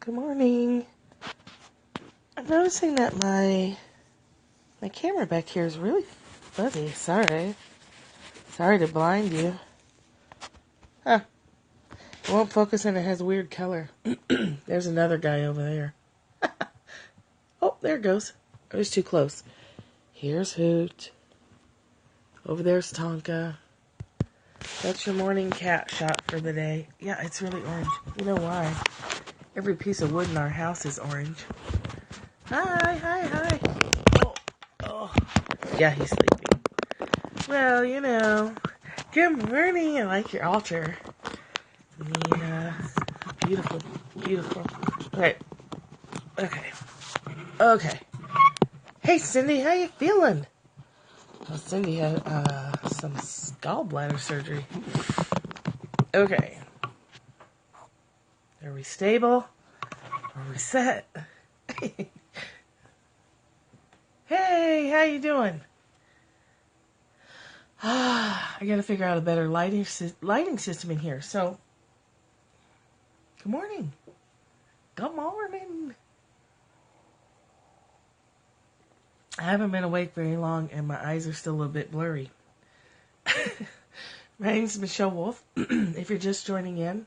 Good morning. I'm noticing that my camera back here is really fuzzy. Sorry to blind you. Huh. It won't focus and it has a weird color. There's another guy over there. Oh, there it goes. I was too close. Here's Hoot. Over there's Tonka. That's your morning cat shot for the day. Yeah, it's really orange. You know why? Every piece of wood in our house is orange. Hi. Oh. Yeah, he's sleeping. Well, you know. Good morning. I like your altar. Nina. Beautiful. Okay. Hey, Cindy, how you feeling? Well, Cindy had some gallbladder surgery. Okay. Are we stable? Are we set? Hey, how you doing? I gotta figure out a better lighting system in here. So, good morning. I haven't been awake very long, and my eyes are still a little bit blurry. My name's Michelle Wolf, if you're just joining in.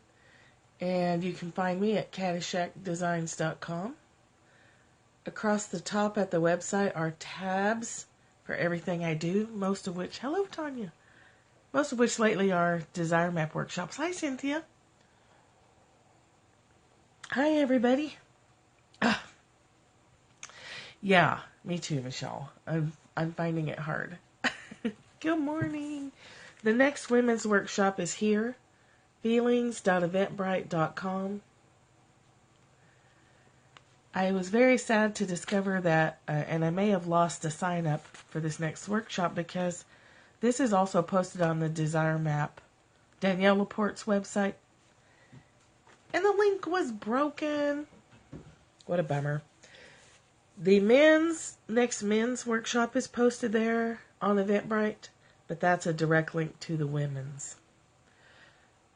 And you can find me at caddyshackdesigns.com. Across the top at the website are tabs for everything I do, most of which, hello Tanya, most of which lately are desire map workshops. Hi Cynthia. Hi everybody. Yeah, me too, Michelle. I'm finding it hard. Good morning. The next women's workshop is here. Feelings.eventbrite.com. I was very sad to discover that, and I may have lost a sign up for this next workshop because this is also posted on the Desire Map Danielle Laporte's website. And the link was broken. What a bummer. The next men's workshop is posted there on Eventbrite, but that's a direct link to the women's.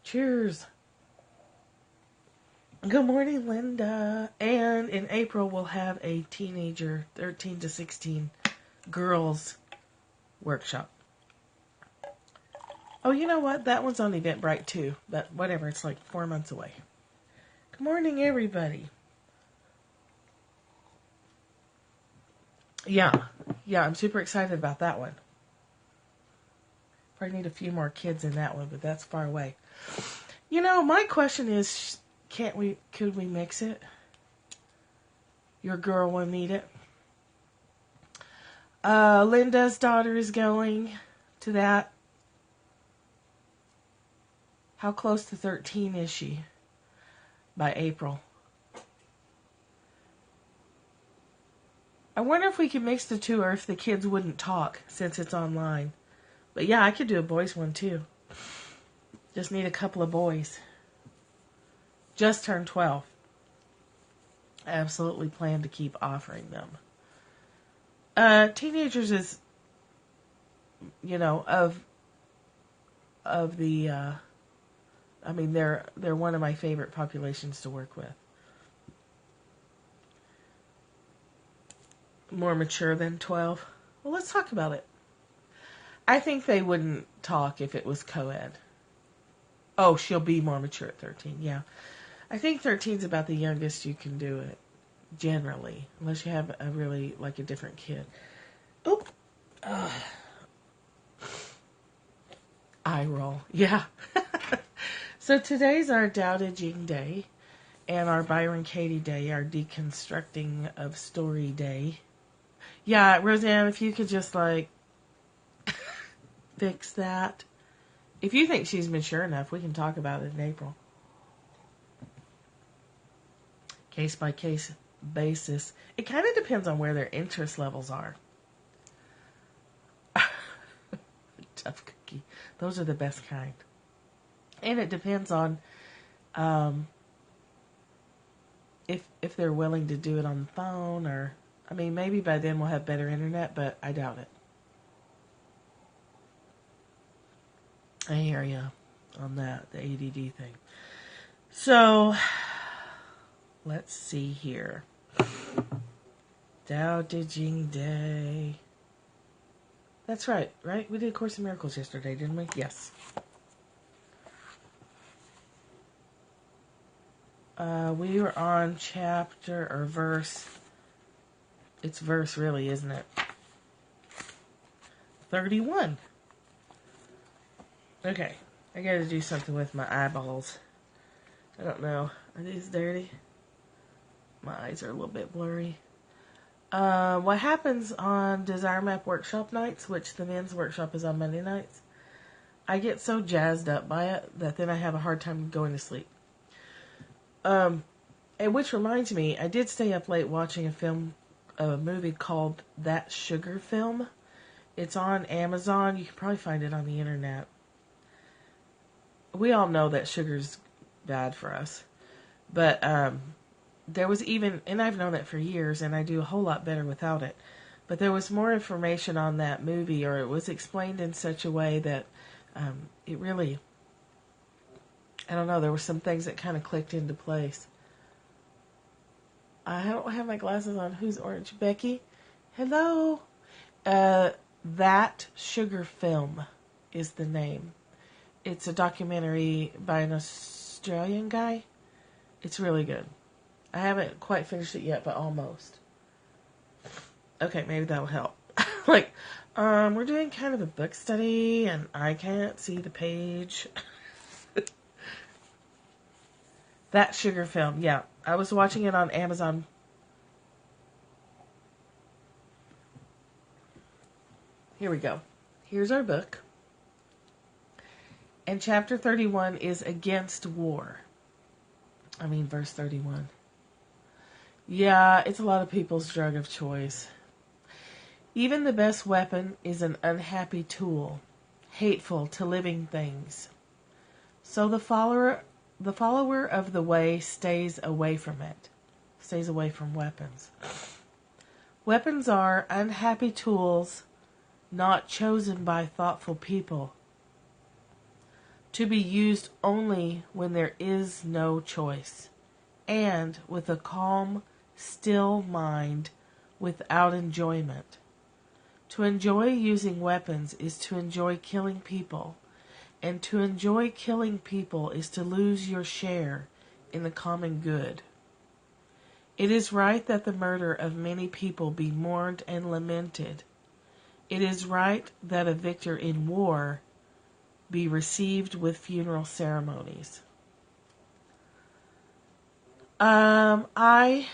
Cheers. Good morning, Linda. And in April, we'll have a teenager, 13 to 16 girls workshop. Oh, you know what? That one's on Eventbrite too. But whatever, it's like 4 months away. Good morning, everybody. Yeah, I'm super excited about that one. Probably need a few more kids in that one, but that's far away. You know, my question is, could we mix it? Your girl will need it. Linda's daughter is going to that. How close to 13 is she by April? I wonder if we could mix the two or if the kids wouldn't talk since it's online. But yeah, I could do a boys one too. Just need a couple of boys. Just turned 12. I absolutely plan to keep offering them. Teenagers is, of the, they're one of my favorite populations to work with. More mature than 12. Well, let's talk about it. I think they wouldn't talk if it was co-ed. Oh, she'll be more mature at 13, yeah. I think 13 is about the youngest you can do it, generally, unless you have a really, a different kid. Oop. Eye roll. Yeah. So today's our Tao Te Ching Day and our Byron Katie Day, our Deconstructing of Story Day. Yeah, Roseanne, if you could just, fix that. If you think she's mature enough, we can talk about it in April. Case-by-case basis. It kind of depends on where their interest levels are. Tough cookie. Those are the best kind. And it depends on if they're willing to do it on the phone or... maybe by then we'll have better internet, but I doubt it. I hear you on that, the ADD thing. So, Let's see here. Tao Te Ching Day. That's right? We did Course in Miracles yesterday, didn't we? Yes. We were on chapter or verse. It's verse, really, isn't it? 31. Okay. I gotta do something with my eyeballs. I don't know. Are these dirty? My eyes are a little bit blurry. What happens on Desire Map workshop nights, which the men's workshop is on Monday nights, I get so jazzed up by it that then I have a hard time going to sleep. And which reminds me, I did stay up late watching a movie called That Sugar Film. It's on Amazon. You can probably find it on the internet. We all know that sugar's bad for us. But there was even, and I've known it for years, and I do a whole lot better without it. But there was more information on that movie, or it was explained in such a way that it really, I don't know, there were some things that kind of clicked into place. I don't have my glasses on. Who's orange? Becky? Hello? That Sugar Film is the name. It's a documentary by an Australian guy. It's really good. I haven't quite finished it yet, but almost. Okay, maybe that'll help. We're doing kind of a book study, and I can't see the page. That Sugar Film, yeah. I was watching it on Amazon. Here we go. Here's our book. And chapter 31 is Against War. Verse 31. Yeah, it's a lot of people's drug of choice. Even the best weapon is an unhappy tool, hateful to living things. So the follower of the way stays away from it, stays away from weapons. Weapons are unhappy tools not chosen by thoughtful people, to be used only when there is no choice, and with a calm, still mind without enjoyment. To enjoy using weapons is to enjoy killing people, and to enjoy killing people is to lose your share in the common good. It is right that the murder of many people be mourned and lamented. It is right that a victor in war be received with funeral ceremonies. I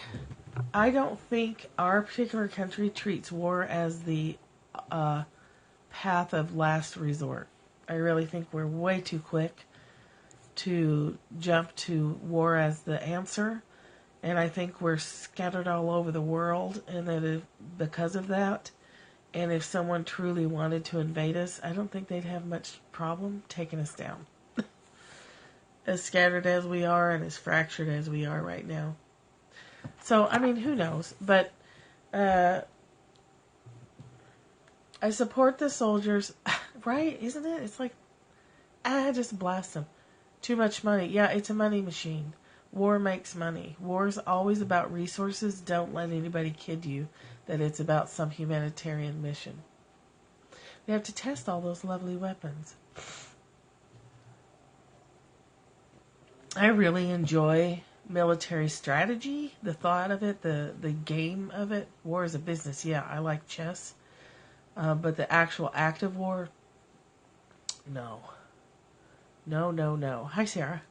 don't think our particular country treats war as the path of last resort. I really think we're way too quick to jump to war as the answer, and I think we're scattered all over the world, and that because of that, and if someone truly wanted to invade us, I don't think they'd have much problem taking us down. As scattered as we are and as fractured as we are right now. So, who knows? But I support the soldiers. Right? Isn't it? It's like, just blast them. Too much money. Yeah, it's a money machine. War makes money. War is always about resources. Don't let anybody kid you that it's about some humanitarian mission. We have to test all those lovely weapons. I really enjoy military strategy, the thought of it, the game of it. War is a business. Yeah, I like chess. But the actual act of war, no. No. Hi, Sarah.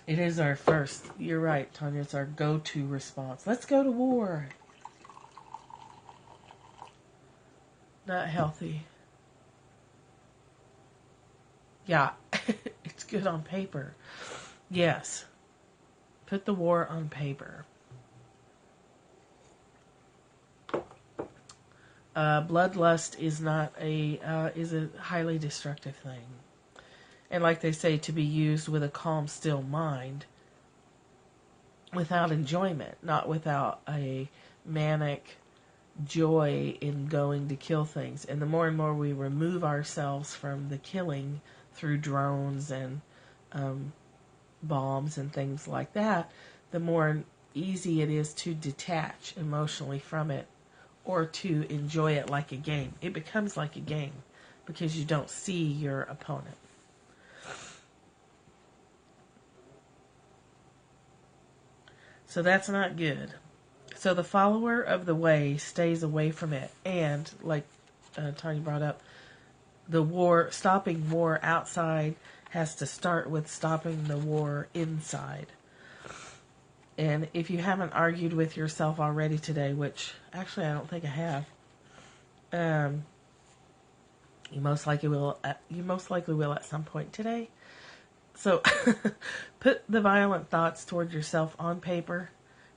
It is our first. You're right, Tanya. It's our go-to response. Let's go to war. Not healthy. Yeah, it's good on paper. Yes. Put the war on paper. Bloodlust is not is a highly destructive thing. And like they say, to be used with a calm, still mind, without enjoyment, not without a manic joy in going to kill things. And the more and more we remove ourselves from the killing through drones and bombs and things like that, the more easy it is to detach emotionally from it or to enjoy it like a game. It becomes like a game because you don't see your opponent. So that's not good. So the follower of the way stays away from it. And like Tanya brought up, stopping war outside has to start with stopping the war inside. And if you haven't argued with yourself already today, which actually I don't think I have, you most likely will. You most likely will at some point today. So put the violent thoughts toward yourself on paper,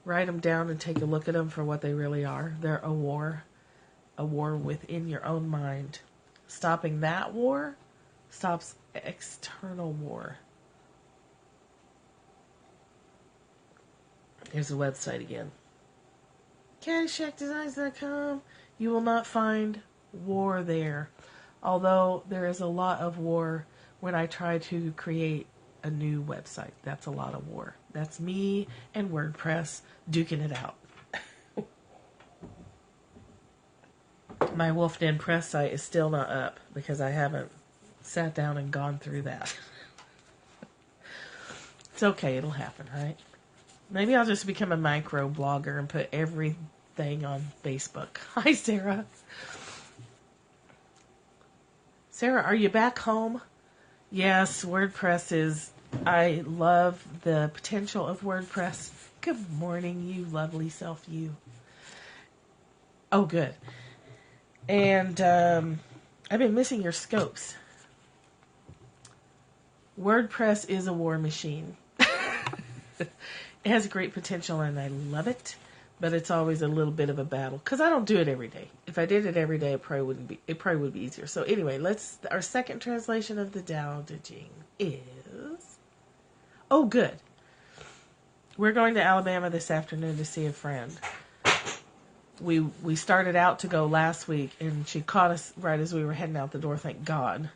write them down, and take a look at them for what they really are. They're a war within your own mind. Stopping that war stops external war. Here's the website again. CaddyshackDesigns.com. You will not find war there. Although there is a lot of war when I try to create a new website. That's a lot of war. That's me and WordPress duking it out. My Wolf Den Press site is still not up because I haven't sat down and gone through that. It's okay, it'll happen, right? Maybe I'll just become a micro blogger and put everything on Facebook. Hi, Sarah. Sarah, are you back home? Yes, WordPress is... I love the potential of WordPress. Good morning, you lovely self, you. Oh, good. And I've been missing your scopes. WordPress is a war machine. It has great potential and I love it, but it's always a little bit of a battle because I don't do it every day. If I did it every day, it probably would be easier. So anyway, our second translation of the Tao Te Ching is, oh good. We're going to Alabama this afternoon to see a friend. We started out to go last week and she caught us right as we were heading out the door, thank God.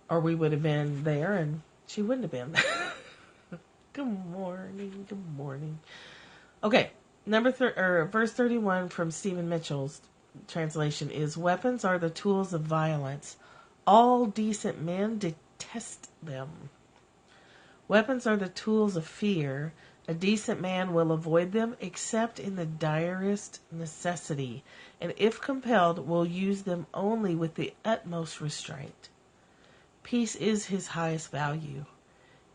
Or we would have been there and she wouldn't have been. Good morning. Okay, verse 31 from Stephen Mitchell's translation is, weapons are the tools of violence. All decent men detest them. Weapons are the tools of fear. A decent man will avoid them except in the direst necessity, and if compelled, will use them only with the utmost restraint. Peace is his highest value.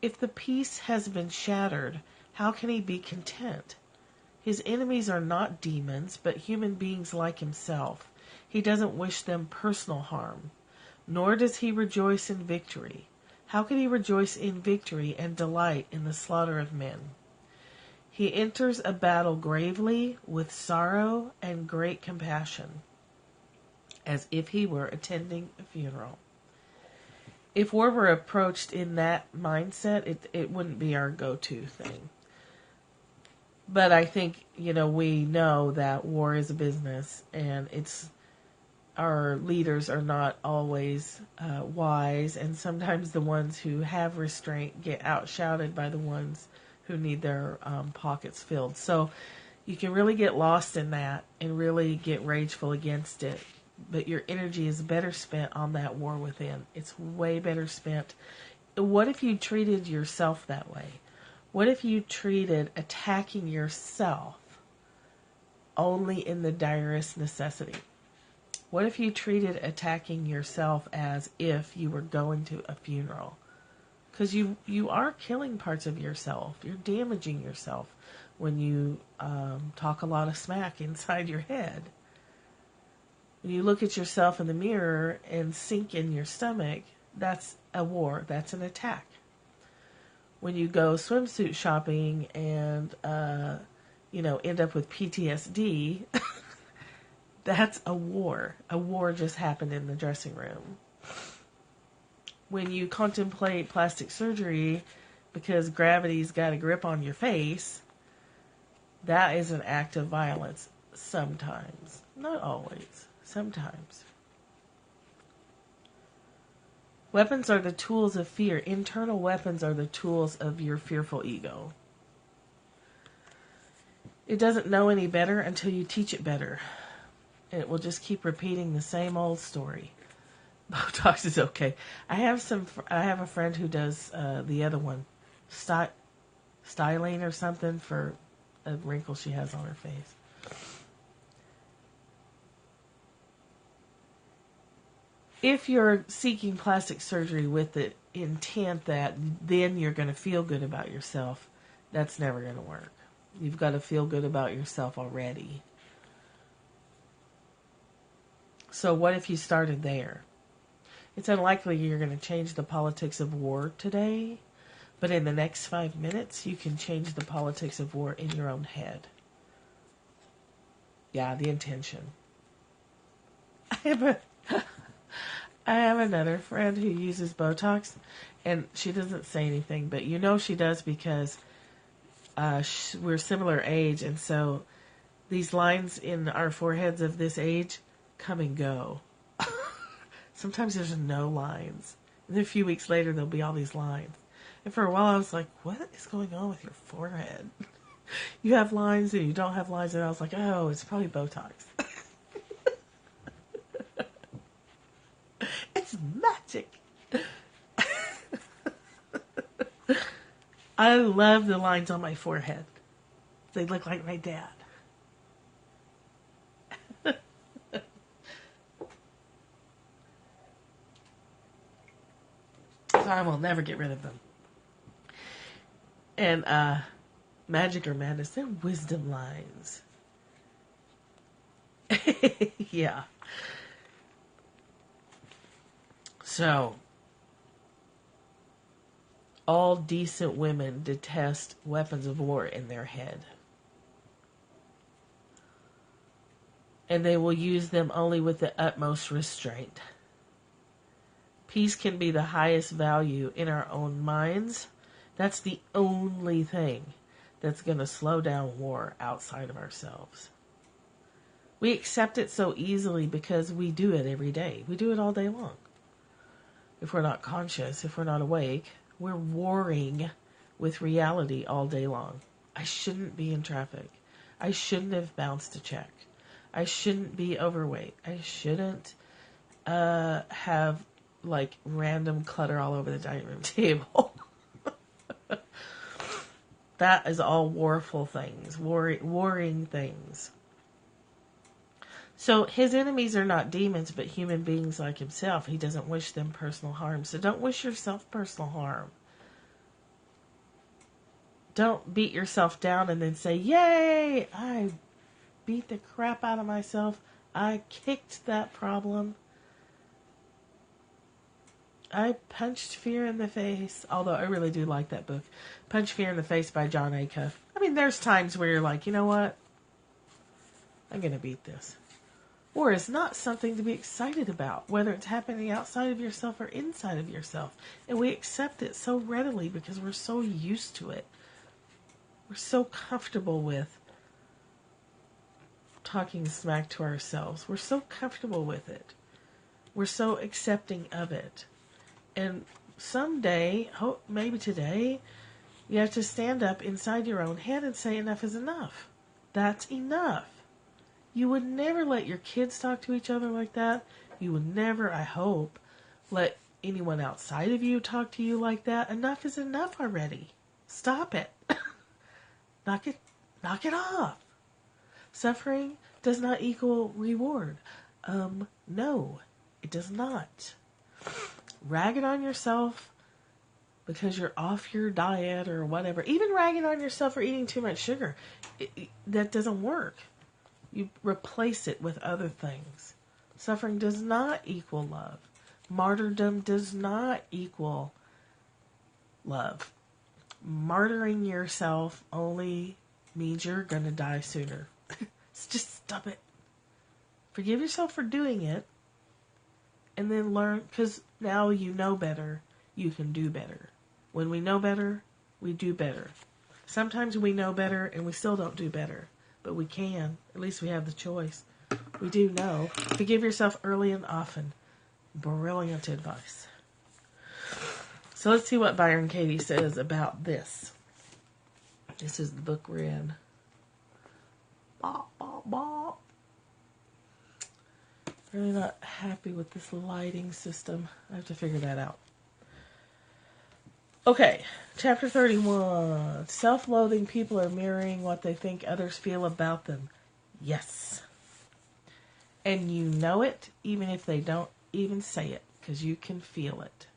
If the peace has been shattered, how can he be content? His enemies are not demons, but human beings like himself. He doesn't wish them personal harm, nor does he rejoice in victory. How can he rejoice in victory and delight in the slaughter of men? He enters a battle gravely, with sorrow and great compassion, as if he were attending a funeral. If war were approached in that mindset, it wouldn't be our go-to thing. But I think, we know that war is a business, and our leaders are not always wise, and sometimes the ones who have restraint get outshouted by the ones who need their pockets filled. So you can really get lost in that and really get rageful against it. But your energy is better spent on that war within. It's way better spent. What if you treated yourself that way? What if you treated attacking yourself only in the direst necessity? What if you treated attacking yourself as if you were going to a funeral? Because you are killing parts of yourself. You're damaging yourself when you talk a lot of smack inside your head. When you look at yourself in the mirror and sink in your stomach, that's a war. That's an attack. When you go swimsuit shopping and, end up with PTSD, that's a war. A war just happened in the dressing room. When you contemplate plastic surgery because gravity's got a grip on your face, that is an act of violence. Sometimes. Not always. Sometimes. Weapons are the tools of fear. Internal weapons are the tools of your fearful ego. It doesn't know any better until you teach it better. And it will just keep repeating the same old story. Botox is okay. I have a friend who does the other one, styling or something for a wrinkle she has on her face. If you're seeking plastic surgery with the intent that then you're going to feel good about yourself, that's never going to work. You've got to feel good about yourself already. So what if you started there? It's unlikely you're going to change the politics of war today, but in the next 5 minutes, you can change the politics of war in your own head. Yeah, the intention. I have another friend who uses Botox, and she doesn't say anything, but you know she does because we're similar age, and so these lines in our foreheads of this age come and go. Sometimes there's no lines. And then a few weeks later, there'll be all these lines. And for a while, I was like, what is going on with your forehead? You have lines and you don't have lines. And I was like, oh, it's probably Botox. It's magic. I love the lines on my forehead. They look like my dad. So I will never get rid of them. And magic or madness, they're wisdom lines. Yeah. So, all decent women detest weapons of war in their head. And they will use them only with the utmost restraint. Peace can be the highest value in our own minds. That's the only thing that's going to slow down war outside of ourselves. We accept it so easily because we do it every day. We do it all day long. If we're not conscious, if we're not awake, we're warring with reality all day long. I shouldn't be in traffic. I shouldn't have bounced a check. I shouldn't be overweight. I shouldn't have like random clutter all over the dining room table. That is all warful things, warring things. So his enemies are not demons, but human beings like himself. He doesn't wish them personal harm. So don't wish yourself personal harm. Don't beat yourself down and then say, yay, I beat the crap out of myself. I kicked that problem. I punched fear in the face. Although I really do like that book. Punch Fear in the Face by John Acuff. I mean, there's times where you're like, you know what? I'm going to beat this. Or it's not something to be excited about, whether it's happening outside of yourself or inside of yourself. And we accept it so readily because we're so used to it. We're so comfortable with talking smack to ourselves. We're so comfortable with it. We're so accepting of it. And someday, maybe today, you have to stand up inside your own head and say enough is enough. That's enough. You would never let your kids talk to each other like that. You would never, I hope, let anyone outside of you talk to you like that. Enough is enough already. Stop it. Knock it off. Suffering does not equal reward. No, it does not. Ragging on yourself because you're off your diet or whatever. Even ragging on yourself for eating too much sugar. That doesn't work. You replace it with other things. Suffering does not equal love. Martyrdom does not equal love. Martyring yourself only means you're going to die sooner. So just stop it. Forgive yourself for doing it. And then learn, because now you know better, you can do better. When we know better, we do better. Sometimes we know better and we still don't do better. But we can. At least we have the choice. We do know. Forgive yourself early and often. Brilliant advice. So let's see what Byron Katie says about this. This is the book we're in. Bop, bop, bop. Really not happy with this lighting system. I have to figure that out. Okay, chapter 31. Self-loathing people are mirroring what they think others feel about them. Yes. And you know it, even if they don't even say it, because you can feel it.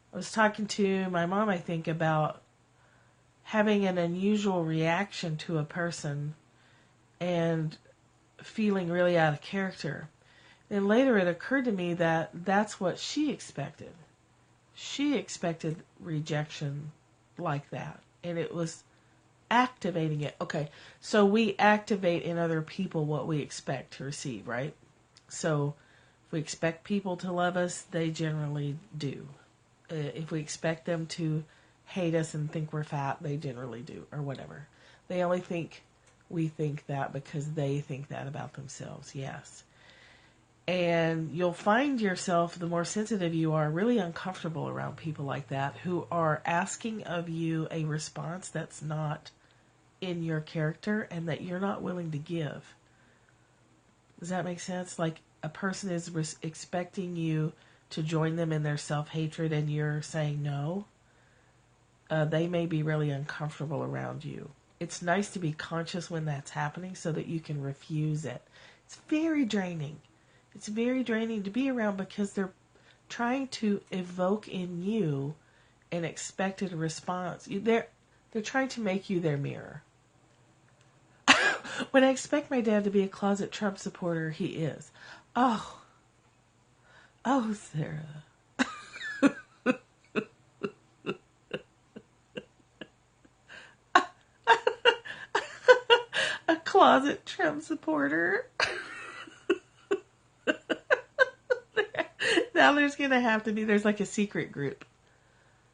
I was talking to my mom, I think, about having an unusual reaction to a person and feeling really out of character. And later it occurred to me that that's what she expected. She expected rejection like that. And it was activating it. Okay, so we activate in other people what we expect to receive, right? So if we expect people to love us, they generally do. If we expect them to hate us and think we're fat, they generally do, or whatever. They only think we think that because they think that about themselves, yes. And you'll find yourself, the more sensitive you are, really uncomfortable around people like that who are asking of you a response that's not in your character and that you're not willing to give. Does that make sense? Like a person is expecting you to join them in their self-hatred and you're saying no. They may be really uncomfortable around you. It's nice to be conscious when that's happening so that you can refuse it. It's very draining. It's very draining to be around because they're trying to evoke in you an expected response. They're trying to make you their mirror. When I expect my dad to be a closet Trump supporter, he is. Oh, Sarah. A closet Trump supporter. Now there's going to have to be, there's like a secret group.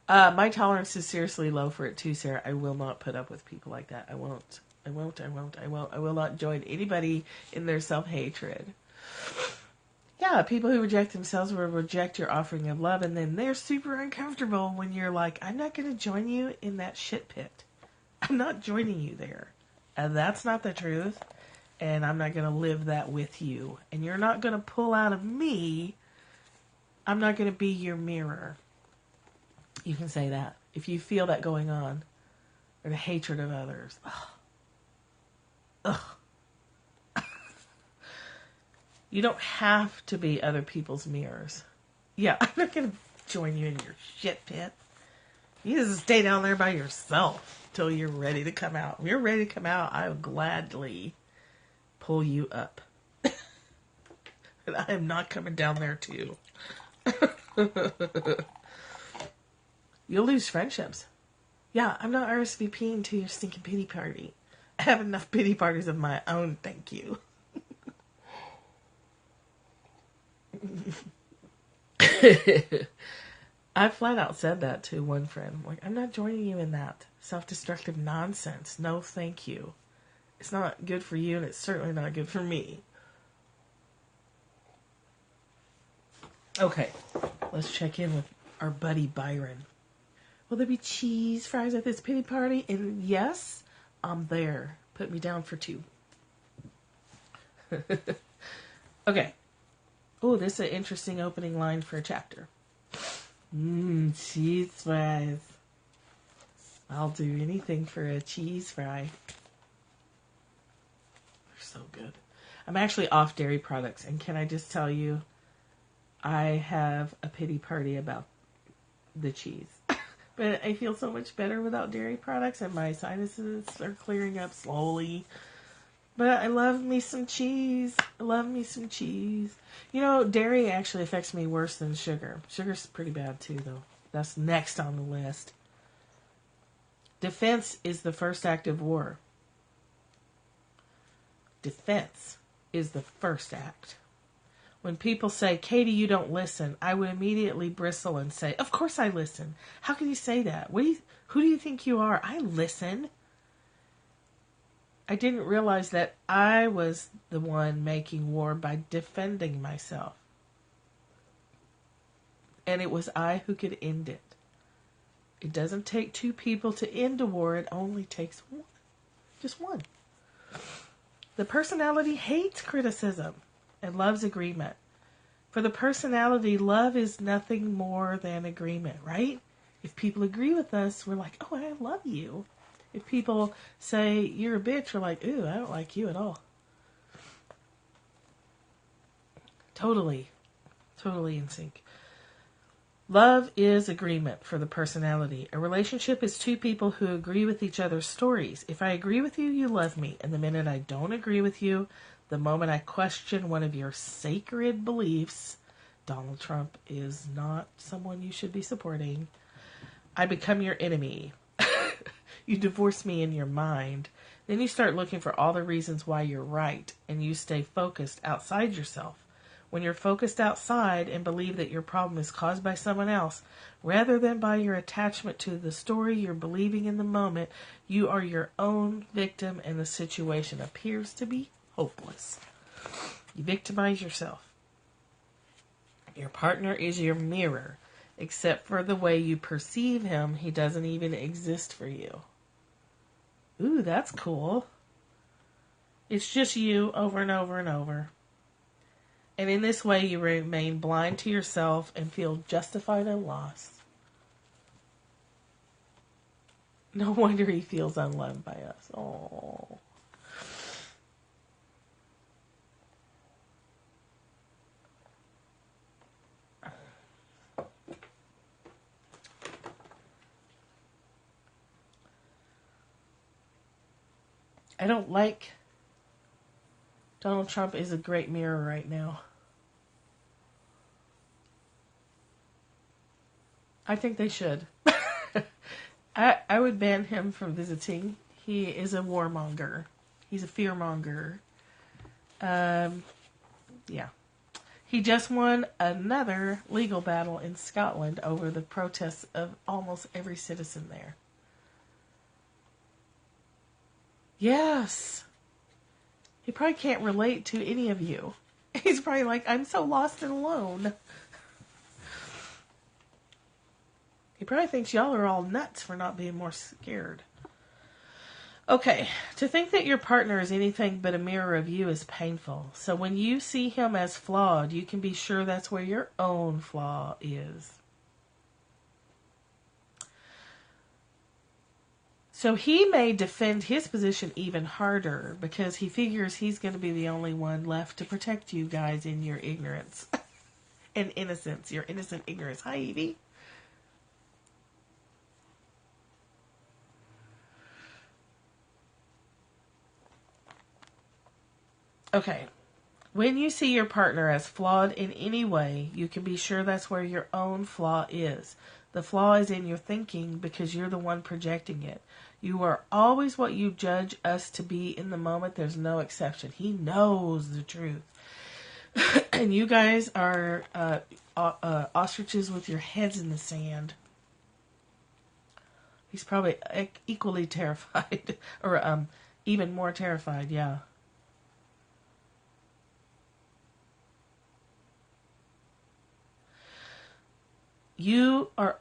My tolerance is seriously low for it too, Sarah. I will not put up with people like that. I will not join anybody in their self-hatred. Yeah, people who reject themselves will reject your offering of love, and then they're super uncomfortable when you're like, I'm not going to join you in that shit pit. I'm not joining you there. And that's not the truth, and I'm not going to live that with you. And you're not going to pull out of me. I'm not going to be your mirror. You can say that. If you feel that going on, or the hatred of others. Ugh. You don't have to be other people's mirrors. Yeah, I'm not going to join you in your shit pit. You just stay down there by yourself till you're ready to come out. When you're ready to come out, I will gladly pull you up. And I am not coming down there too. You'll lose friendships. Yeah, I'm not RSVPing to your stinking pity party. I have enough pity parties of my own, thank you. I flat out said that to one friend. Like, I'm not joining you in that self-destructive nonsense. No, thank you. It's not good for you, and it's certainly not good for me. Okay, let's check in with our buddy Byron. Will there be cheese fries at this pity party? And yes, I'm there. Put me down for 2. Okay. Oh, this is an interesting opening line for a chapter. Cheese fries. I'll do anything for a cheese fry. They're so good. I'm actually off dairy products, and can I just tell you, I have a pity party about the cheese. But I feel so much better without dairy products, and my sinuses are clearing up slowly. But I love me some cheese. I love me some cheese. You know, dairy actually affects me worse than sugar. Sugar's pretty bad too, though. That's next on the list. Defense is the first act of war. Defense is the first act. When people say, Katie, you don't listen, I would immediately bristle and say, of course I listen. How can you say that? Who do you think you are? I listen. I didn't realize that I was the one making war by defending myself. and it was I who could end it. It doesn't take two people to end a war. It only takes one. Just one. The personality hates criticism and loves agreement. For the personality, love is nothing more than agreement, right? If people agree with us, we're like, oh, I love you. If people say you're a bitch, we're like, ooh, I don't like you at all. Totally in sync. Love is agreement for the personality. A relationship is two people who agree with each other's stories. If I agree with you, you love me. And the minute I don't agree with you, the moment I question one of your sacred beliefs, Donald Trump is not someone you should be supporting, I become your enemy. You divorce me in your mind. Then you start looking for all the reasons why you're right, and you stay focused outside yourself. When you're focused outside and believe that your problem is caused by someone else, rather than by your attachment to the story you're believing in the moment, you are your own victim and the situation appears to be hopeless. You victimize yourself. Your partner is your mirror. Except for the way you perceive him, he doesn't even exist for you. Ooh, that's cool. It's just you over and over and over. And in this way, you remain blind to yourself and feel justified and lost. No wonder he feels unloved by us. Oh. I don't like Donald Trump is a great mirror right now. I think they should. I would ban him from visiting. He is a warmonger. He's a fearmonger. Yeah. He just won another legal battle in Scotland over the protests of almost every citizen there. Yes. He probably can't relate to any of you. He's probably like, I'm so lost and alone. He probably thinks y'all are all nuts for not being more scared. Okay, to think that your partner is anything but a mirror of you is painful. So when you see him as flawed, you can be sure that's where your own flaw is. So he may defend his position even harder because he figures he's going to be the only one left to protect you guys in your ignorance and innocence, your innocent ignorance. Hi, Evie. Okay. When you see your partner as flawed in any way, you can be sure that's where your own flaw is. The flaw is in your thinking because you're the one projecting it. You are always what you judge us to be in the moment. There's no exception. He knows the truth. And you guys are ostriches with your heads in the sand. He's probably equally terrified. Or even more terrified, yeah. You are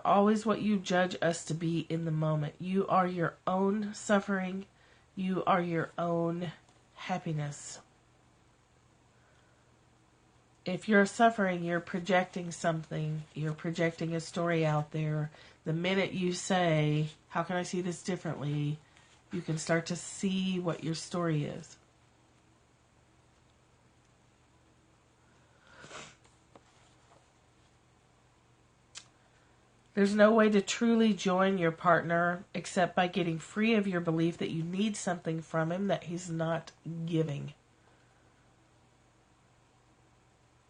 always what you judge us to be in the moment. You are your own suffering. You are your own happiness. If you're suffering, you're projecting something. You're projecting a story out there. The minute you say, how can I see this differently? You can start to see what your story is. There's no way to truly join your partner except by getting free of your belief that you need something from him that he's not giving.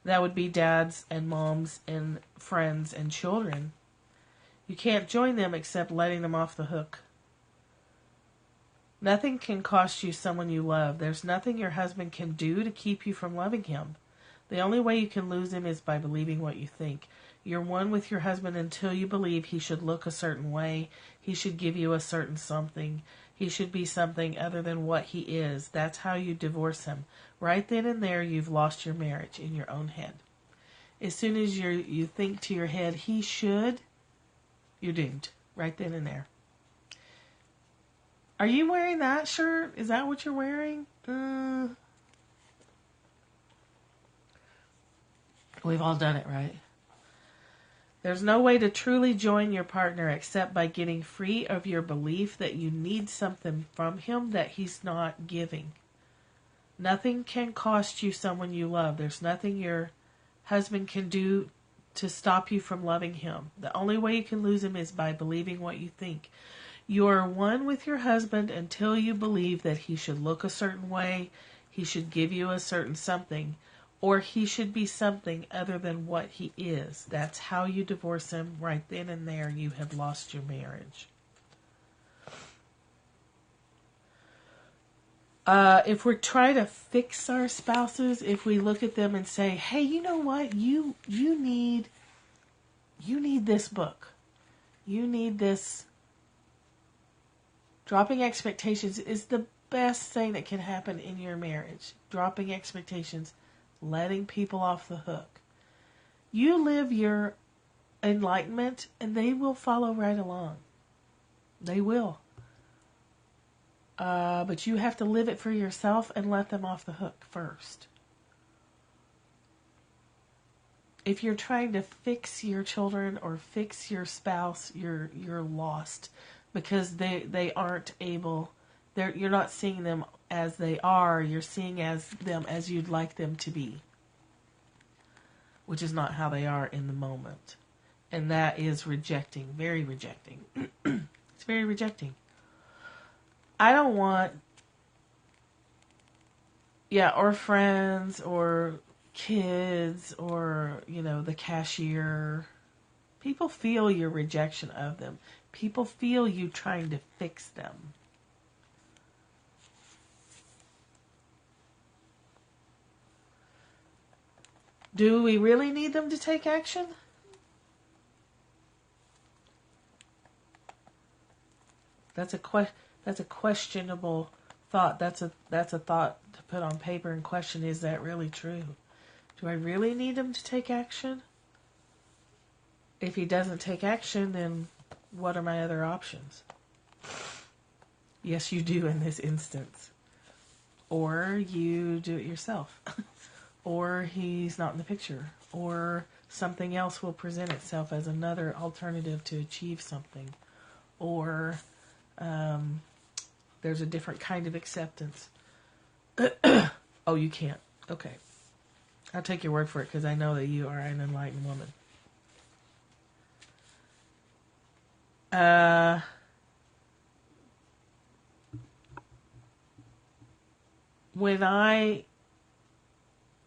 That would be dads and moms and friends and children. You can't join them except letting them off the hook. Nothing can cost you someone you love. There's nothing your husband can do to keep you from loving him. The only way you can lose him is by believing what you think. You're one with your husband until you believe he should look a certain way. He should give you a certain something. He should be something other than what he is. That's how you divorce him. Right then and there, you've lost your marriage in your own head. As soon as you think to your head, he should, you're doomed. Right then and there. Are you wearing that shirt? Is that what you're wearing? We've all done it, right? There's no way to truly join your partner except by getting free of your belief that you need something from him that he's not giving. Nothing can cost you someone you love. There's nothing your husband can do to stop you from loving him. The only way you can lose him is by believing what you think. You are one with your husband until you believe that he should look a certain way, he should give you a certain something, or he should be something other than what he is. That's how you divorce him. Right then and there, you have lost your marriage. If we're trying to fix our spouses, if we look at them and say, hey, you know what? You need this book. You need this. Dropping expectations is the best thing that can happen in your marriage. Dropping expectations, letting people off the hook. You live your enlightenment and they will follow right along. They will. But you have to live it for yourself and let them off the hook first. If you're trying to fix your children or fix your spouse, you're lost, because they aren't able. You're not seeing them as they are. You're seeing them as you'd like them to be, which is not how they are in the moment, and that is rejecting, very rejecting. It's very rejecting. I don't want, or friends or kids or, the cashier. People feel your rejection of them. People feel you trying to fix them. Do we really need them to take action? That's a questionable thought. That's a thought to put on paper and question, is that really true? Do I really need him to take action? If he doesn't take action, then what are my other options? Yes, you do in this instance. Or you do it yourself. Or he's not in the picture. Or something else will present itself as another alternative to achieve something. Or there's a different kind of acceptance. Oh, you can't. Okay. I'll take your word for it because I know that you are an enlightened woman. When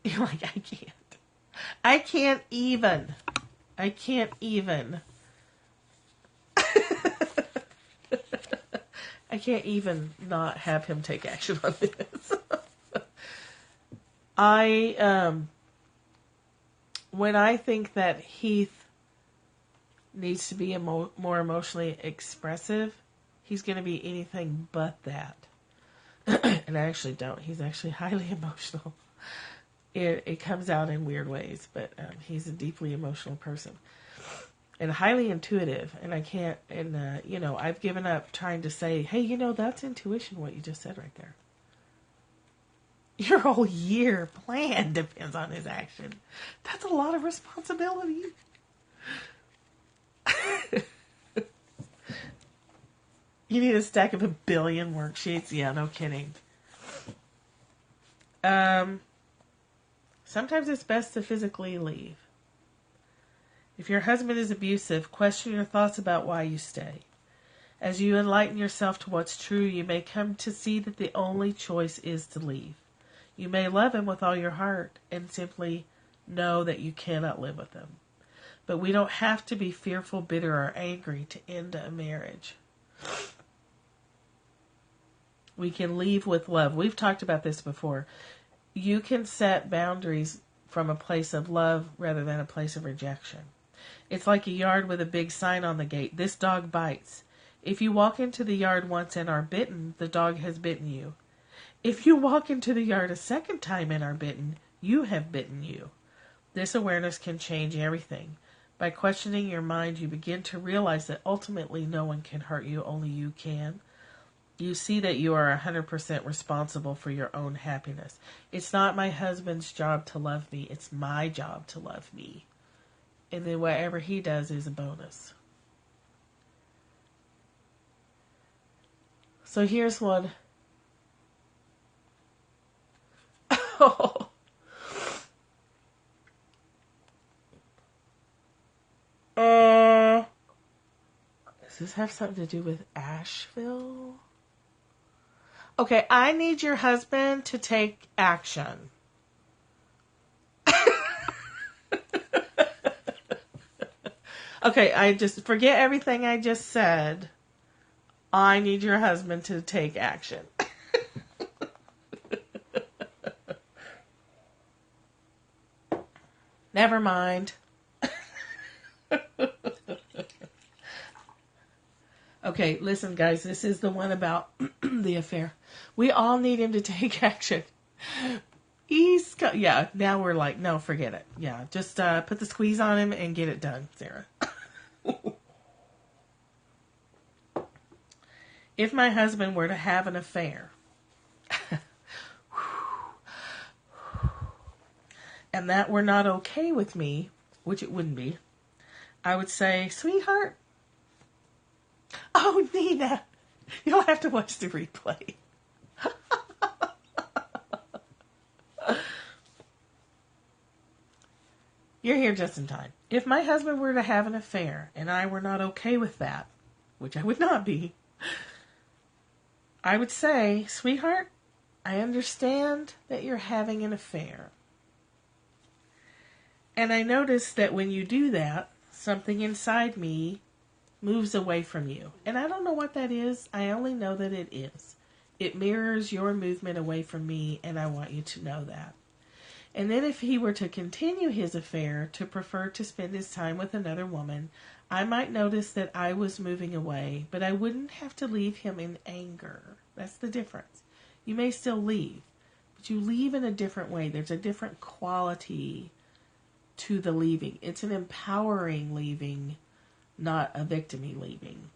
you're like, I can't even. I can't even not have him take action on this. When I think that Heath needs to be more emotionally expressive, he's going to be anything but that. And I actually don't. He's actually highly emotional. It comes out in weird ways, but he's a deeply emotional person. And highly intuitive. And I can't, I've given up trying to say, hey, that's intuition, what you just said right there. Your whole year plan depends on his action. That's a lot of responsibility. You need a stack of 1 billion worksheets? Yeah, no kidding. Sometimes it's best to physically leave. If your husband is abusive, question your thoughts about why you stay. As you enlighten yourself to what's true, you may come to see that the only choice is to leave. You may love him with all your heart and simply know that you cannot live with him. But we don't have to be fearful, bitter, or angry to end a marriage. We can leave with love. We've talked about this before. You can set boundaries from a place of love rather than a place of rejection. It's like a yard with a big sign on the gate. This dog bites. If you walk into the yard once and are bitten, the dog has bitten you. If you walk into the yard a second time and are bitten, you have bitten you. This awareness can change everything. By questioning your mind, you begin to realize that ultimately no one can hurt you, only you can. You see that you are 100% responsible for your own happiness. It's not my husband's job to love me, it's my job to love me. And then whatever he does is a bonus. So here's one. Oh. Does this have something to do with Asheville? Okay, I need your husband to take action. Okay, I just forget everything I just said. I need your husband to take action. Never mind. Okay, listen, guys, this is the one about the affair. We all need him to take action. Yeah, now we're like, no, forget it. Yeah, just put the squeeze on him and get it done, Sarah. If my husband were to have an affair, and that were not okay with me, which it wouldn't be, I would say, sweetheart, oh, Nina, you'll have to watch the replay. You're here just in time. If my husband were to have an affair and I were not okay with that, which I would not be, I would say, sweetheart, I understand that you're having an affair. And I notice that when you do that, something inside me moves away from you. And I don't know what that is. I only know that it is. It mirrors your movement away from me, and I want you to know that. And then if he were to continue his affair, to prefer to spend his time with another woman, I might notice that I was moving away, but I wouldn't have to leave him in anger. That's the difference. You may still leave, but you leave in a different way. There's a different quality to the leaving. It's an empowering leaving, not a victim-y leaving.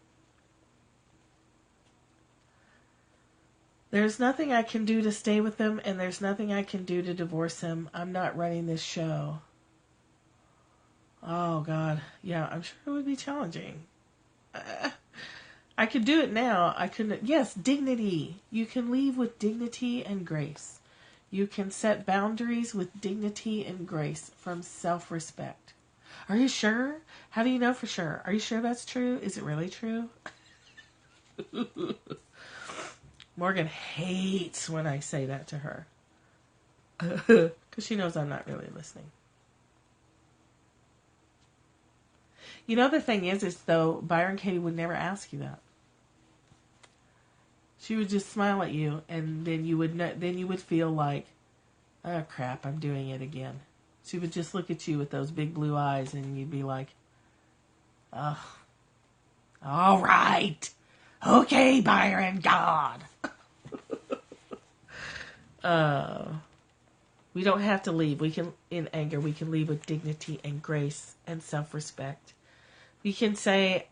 There's nothing I can do to stay with him, and there's nothing I can do to divorce him. I'm not running this show. Oh, God. Yeah, I'm sure it would be challenging. I could do it now. I couldn't. Yes, dignity. You can leave with dignity and grace. You can set boundaries with dignity and grace from self-respect. Are you sure? How do you know for sure? Are you sure that's true? Is it really true? Morgan hates when I say that to her. Because she knows I'm not really listening. You know, the thing is though, Byron Katie would never ask you that. She would just smile at you, and then you would feel like, oh crap, I'm doing it again. She would just look at you with those big blue eyes, and you'd be like, oh, all right, okay, Byron, God. We don't have to leave. We can, in anger, we can leave with dignity and grace and self-respect. We can say,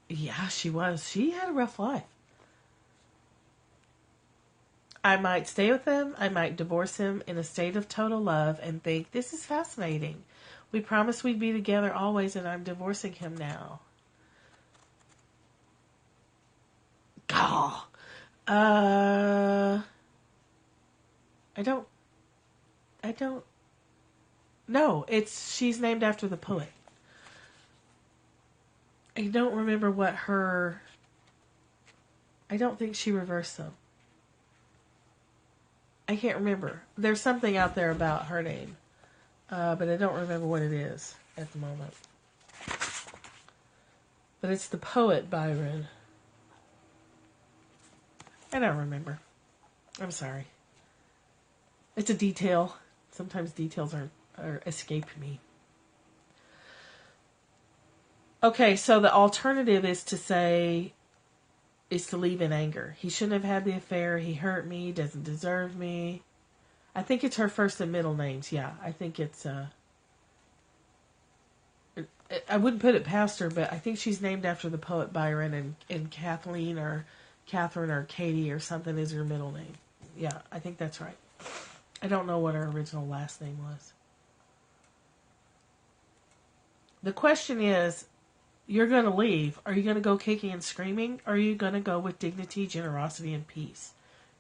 yeah, she had a rough life. I might stay with him. I might divorce him in a state of total love and think, this is fascinating. We promised we'd be together always, and I'm divorcing him now. Oh. I don't. No, she's named after the poet. I don't remember what her. I don't think she reversed them. I can't remember. There's something out there about her name, but I don't remember what it is at the moment. But it's the poet Byron. I don't remember. I'm sorry. It's a detail. Sometimes details are escape me. Okay, so the alternative is to leave in anger. He shouldn't have had the affair. He hurt me. Doesn't deserve me. I think it's her first and middle names. Yeah, I think it's. I wouldn't put it past her, but I think she's named after the poet Byron, and Kathleen or Catherine or Katie or something is her middle name. Yeah, I think that's right. I don't know what her original last name was. The question is, you're going to leave. Are you going to go kicking and screaming? Or are you going to go with dignity, generosity, and peace?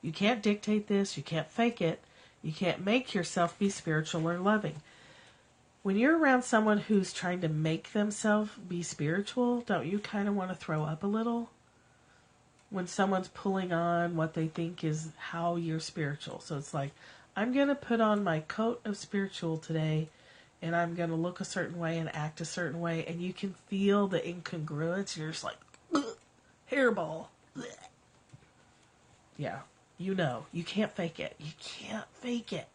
You can't dictate this. You can't fake it. You can't make yourself be spiritual or loving. When you're around someone who's trying to make themselves be spiritual, don't you kind of want to throw up a little? When someone's pulling on what they think is how you're spiritual. So it's like, I'm going to put on my coat of spiritual today, and I'm going to look a certain way and act a certain way, and you can feel the incongruence. You're just like, hairball. Yeah, you know. You can't fake it. You can't fake it.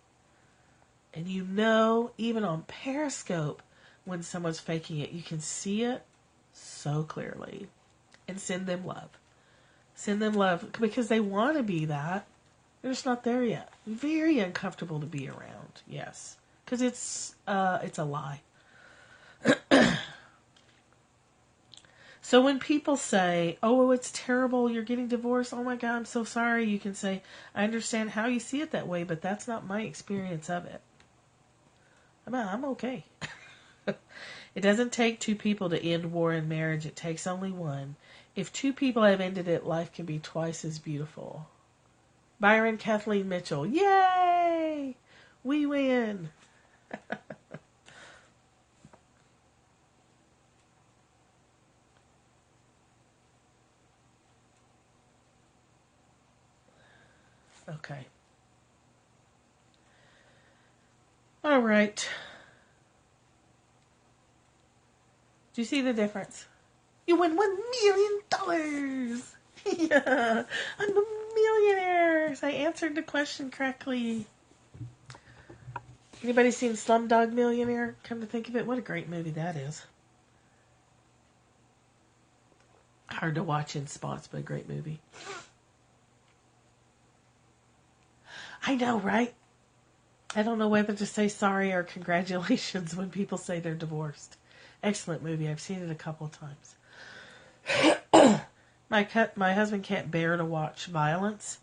And you know, even on Periscope, when someone's faking it, you can see it so clearly. And send them love. Send them love because they want to be that. They're just not there yet. Very uncomfortable to be around. Yes. Because it's a lie. So when people say, oh, it's terrible, you're getting divorced, oh my God, I'm so sorry, you can say, I understand how you see it that way, but that's not my experience of it. I'm okay. It doesn't take two people to end war and marriage. It takes only one. If two people have ended it, life can be twice as beautiful. Byron Kathleen Mitchell. Yay! We win. Okay. All right. Do you see the difference? You win $1 million. Yeah, I'm a millionaire. I answered the question correctly. Anybody seen Slumdog Millionaire? Come to think of it, what a great movie that is. Hard to watch in spots, but a great movie. I know, right? I don't know whether to say sorry or congratulations when people say they're divorced. Excellent movie. I've seen it a couple of times. My husband can't bear to watch violence,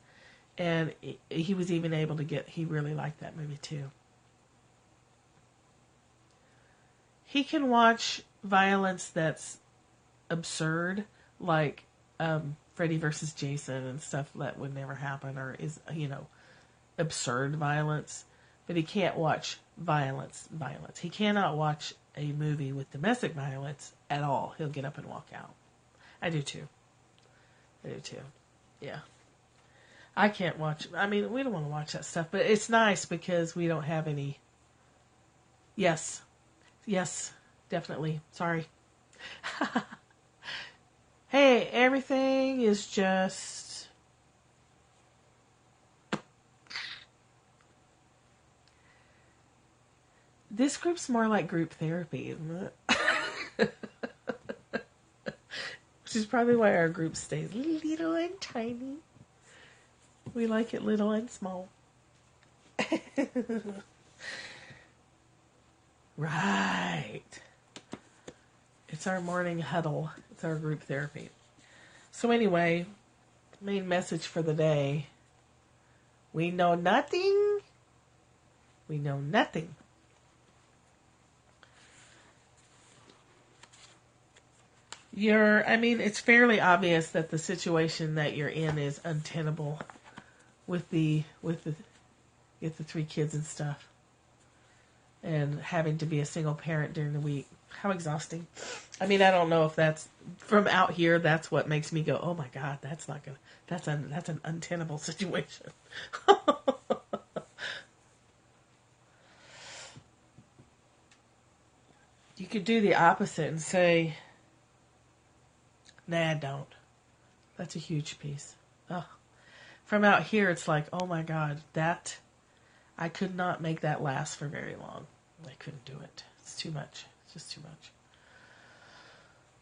and he was even able to he really liked that movie too. He can watch violence that's absurd, like Freddy versus Jason and stuff that would never happen, or is, absurd violence. But he can't watch violence. He cannot watch a movie with domestic violence at all. He'll get up and walk out. I do too. Yeah. I can't watch. I mean, we don't want to watch that stuff, but it's nice because we don't have any. Yes, definitely. Sorry. Hey, everything is just. This group's more like group therapy, isn't it? Which is probably why our group stays little and tiny. We like it little and small. Right. It's our morning huddle. It's our group therapy. So anyway, main message for the day. We know nothing. We know nothing. It's fairly obvious that the situation that you're in is untenable with the 3 kids and stuff. And having to be a single parent during the week. How exhausting. I don't know if that's from out here, that's what makes me go, oh my God, that's an untenable situation. You could do the opposite and say, nah, don't. That's a huge piece. Oh. From out here, it's like, oh my God, I could not make that last for very long. I couldn't do it. It's too much. It's just too much.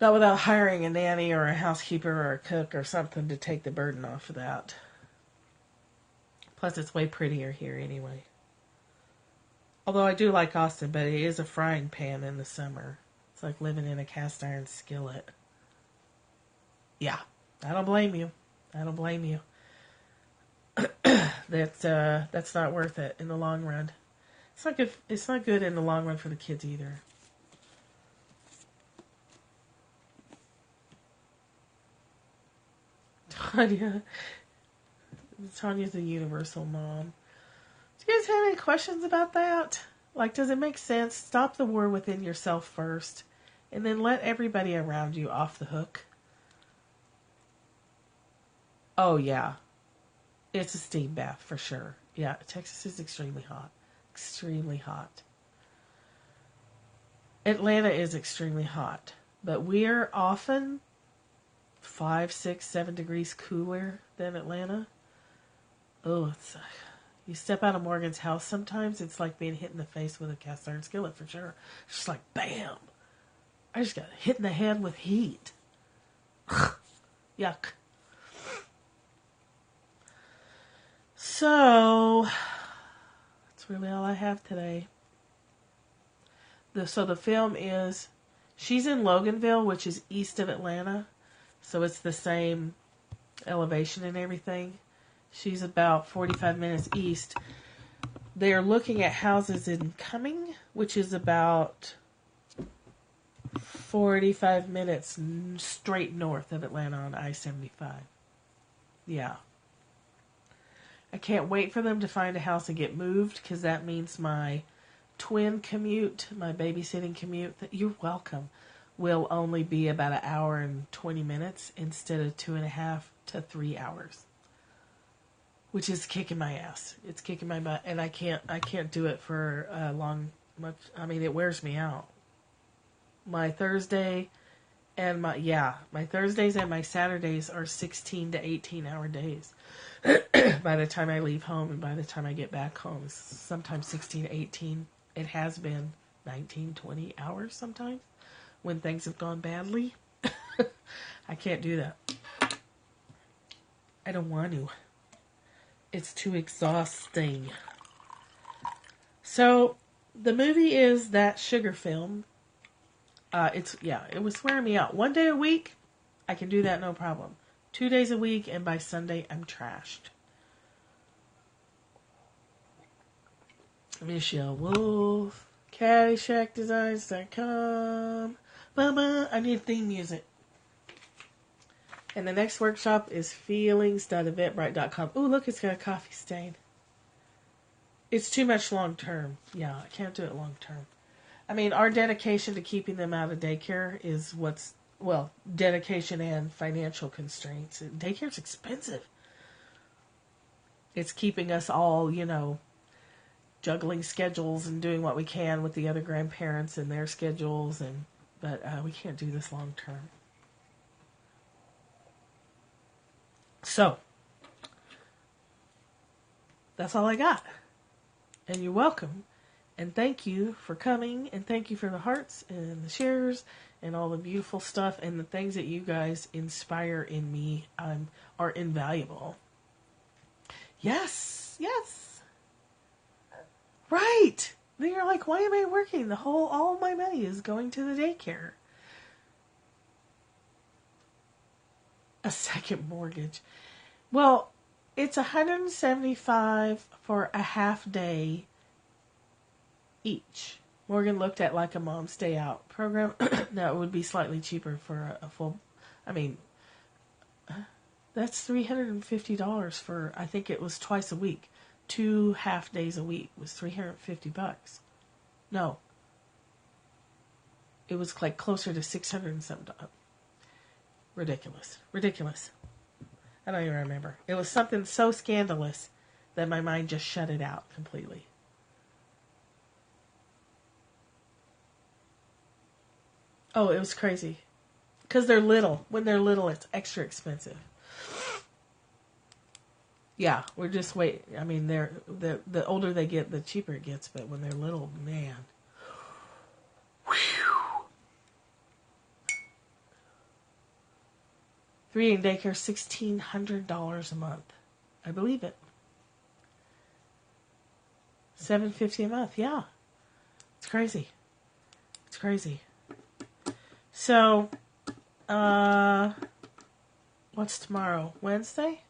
Not without hiring a nanny or a housekeeper or a cook or something to take the burden off of that. Plus, it's way prettier here anyway. Although I do like Austin, but it is a frying pan in the summer. It's like living in a cast iron skillet. Yeah, I don't blame you. I don't blame you. That's not worth it in the long run. It's not good. It's not good in the long run for the kids either. Tanya's a universal mom. Do you guys have any questions about that? Like, does it make sense? Stop the war within yourself first, and then let everybody around you off the hook. Oh, yeah. It's a steam bath for sure. Yeah, Texas is extremely hot. Extremely hot. Atlanta is extremely hot. But we're often 5, 6, 7 degrees cooler than Atlanta. Oh, it's... You step out of Morgan's house sometimes, it's like being hit in the face with a cast iron skillet for sure. It's just like, bam! I just got hit in the head with heat. Yuck. So, that's really all I have today. So the film is, she's in Loganville, which is east of Atlanta. So it's the same elevation and everything. She's about 45 minutes east. They're looking at houses in Cumming, which is about 45 minutes straight north of Atlanta on I-75. Yeah. I can't wait for them to find a house and get moved, because that means my twin commute, my babysitting commute, you're welcome, will only be about an hour and 20 minutes instead of 2.5 to 3 hours. Which is kicking my ass. It's kicking my butt, and I can't do it for much. I mean, it wears me out. My Thursday and my Thursdays and my Saturdays are 16 to 18 hour days. By the time I leave home and by the time I get back home, sometimes 16 to 18. It has been 19, 20 hours sometimes when things have gone badly. I can't do that. I don't want to. It's too exhausting. So, the movie is that sugar film. It was wearing me out. 1 day a week, I can do that no problem. 2 days a week, and by Sunday, I'm trashed. Michelle Wolf, CaddyshackDesigns.com. I need theme music. And the next workshop is feelings.eventbrite.com. Ooh, look, it's got a coffee stain. It's too much long term. Yeah, I can't do it long term. I mean, our dedication to keeping them out of daycare is dedication and financial constraints. Daycare's expensive. It's keeping us all, juggling schedules and doing what we can with the other grandparents and their schedules, but we can't do this long term. So, that's all I got. And you're welcome. And thank you for coming. And thank you for the hearts and the shares and all the beautiful stuff. And the things that you guys inspire in me are invaluable. Yes. Right. Then you're like, why am I working? All my money is going to the daycare. A second mortgage. Well, it's $175 for a half day each. Morgan looked at like a mom's day out program. That would be slightly cheaper for a full. I mean, that's $350 for. I think it was twice a week. 2 half days a week was $350. No, it was like closer to $600 and something. Ridiculous. I don't even remember. It was something so scandalous that my mind just shut it out completely. Oh, it was crazy. Because they're little. When they're little, it's extra expensive. Yeah, we're just waiting. I mean, the older they get, the cheaper it gets. But when they're little, man. Whew. 3 in daycare, $1,600 a month. I believe it. $750 a month, yeah. crazy. It's crazy. So, what's tomorrow? Wednesday?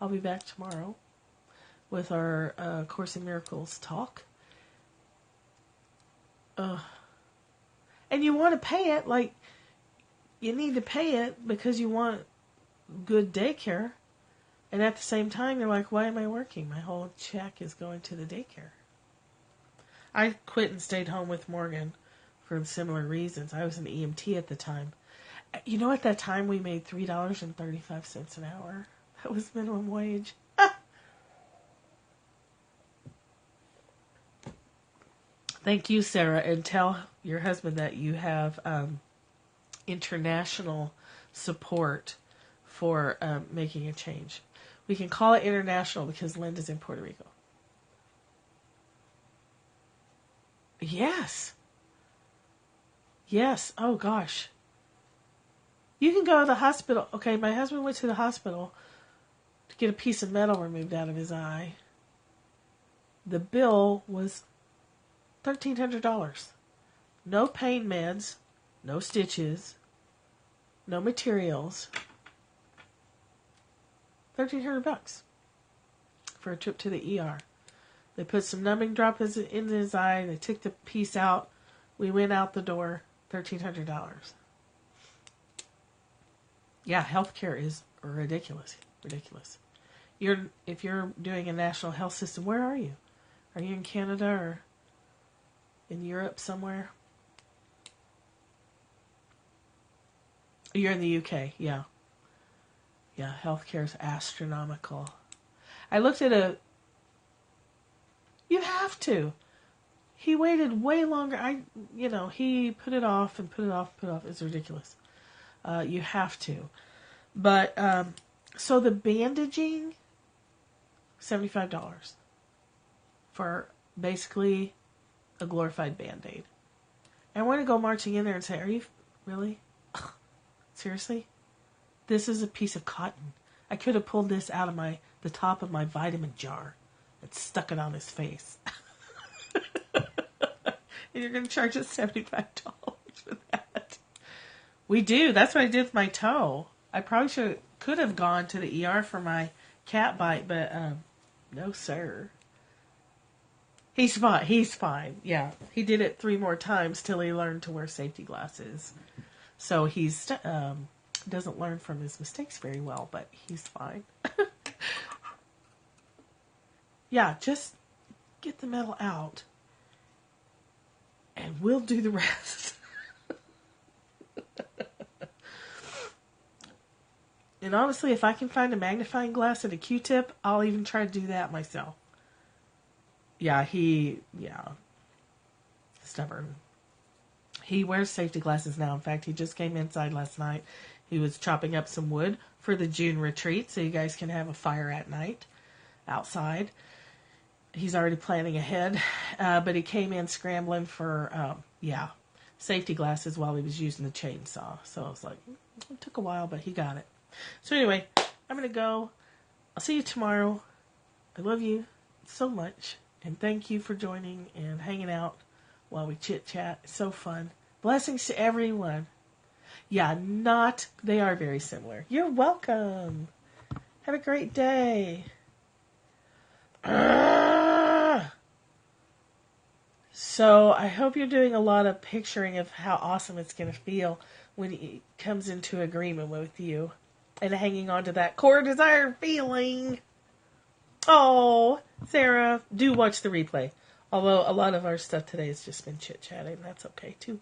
I'll be back tomorrow with our Course in Miracles talk. And you want to pay it, like, you need to pay it because you want good daycare. And at the same time, you're like, why am I working? My whole check is going to the daycare. I quit and stayed home with Morgan for similar reasons. I was an EMT at the time. You know, at that time, we made $3.35 an hour. That was minimum wage. Thank you, Sarah, and tell your husband that you have international support for making a change. We can call it international because Linda's in Puerto Rico. Yes. Yes. Oh, gosh. You can go to the hospital. Okay, my husband went to the hospital to get a piece of metal removed out of his eye. The bill was $1,300. No pain meds, no stitches, no materials. $1,300 for a trip to the ER. They put some numbing drops in his eye. They took the piece out. We went out the door. $1,300. Yeah, healthcare is ridiculous. Ridiculous. If you're doing a national health system, where are you? Are you in Canada or in Europe somewhere? You're in the UK, yeah. Yeah, healthcare is astronomical. I looked at you have to. He waited way longer. He put it off and put it off, It's ridiculous. You have to. But, so the bandaging, $75 for basically a glorified Band-Aid. And I want to go marching in there and say, are you really? Seriously? This is a piece of cotton. I could have pulled this out of the top of my vitamin jar and stuck it on his face. And you're going to charge us $75 for that. We do. That's what I did with my toe. I probably could have gone to the ER for my cat bite, but no, sir. He's fine. He's fine. Yeah. He did it 3 more times till he learned to wear safety glasses. So he's doesn't learn from his mistakes very well, but he's fine. Yeah, just get the metal out and we'll do the rest. And honestly, if I can find a magnifying glass and a Q-tip, I'll even try to do that myself. Yeah, stubborn. He wears safety glasses now. In fact, he just came inside last night. He was chopping up some wood for the June retreat so you guys can have a fire at night outside. He's already planning ahead, but he came in scrambling for, safety glasses while he was using the chainsaw. So I was like, it took a while, but he got it. So anyway, I'm going to go. I'll see you tomorrow. I love you so much, and thank you for joining and hanging out while we chit-chat. It's so fun. Blessings to everyone. Yeah, they are very similar. You're welcome. Have a great day. So I hope you're doing a lot of picturing of how awesome it's going to feel when he comes into agreement with you and hanging on to that core desire feeling. Oh, Sarah, do watch the replay. Although a lot of our stuff today has just been chit-chatting. That's okay, too.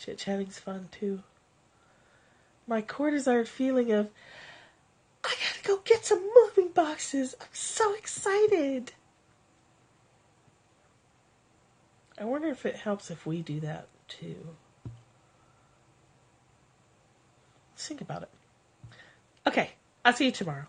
Chit-chatting's fun, too. My core desired feeling of, I gotta go get some moving boxes. I'm so excited. I wonder if it helps if we do that, too. Let's think about it. Okay, I'll see you tomorrow.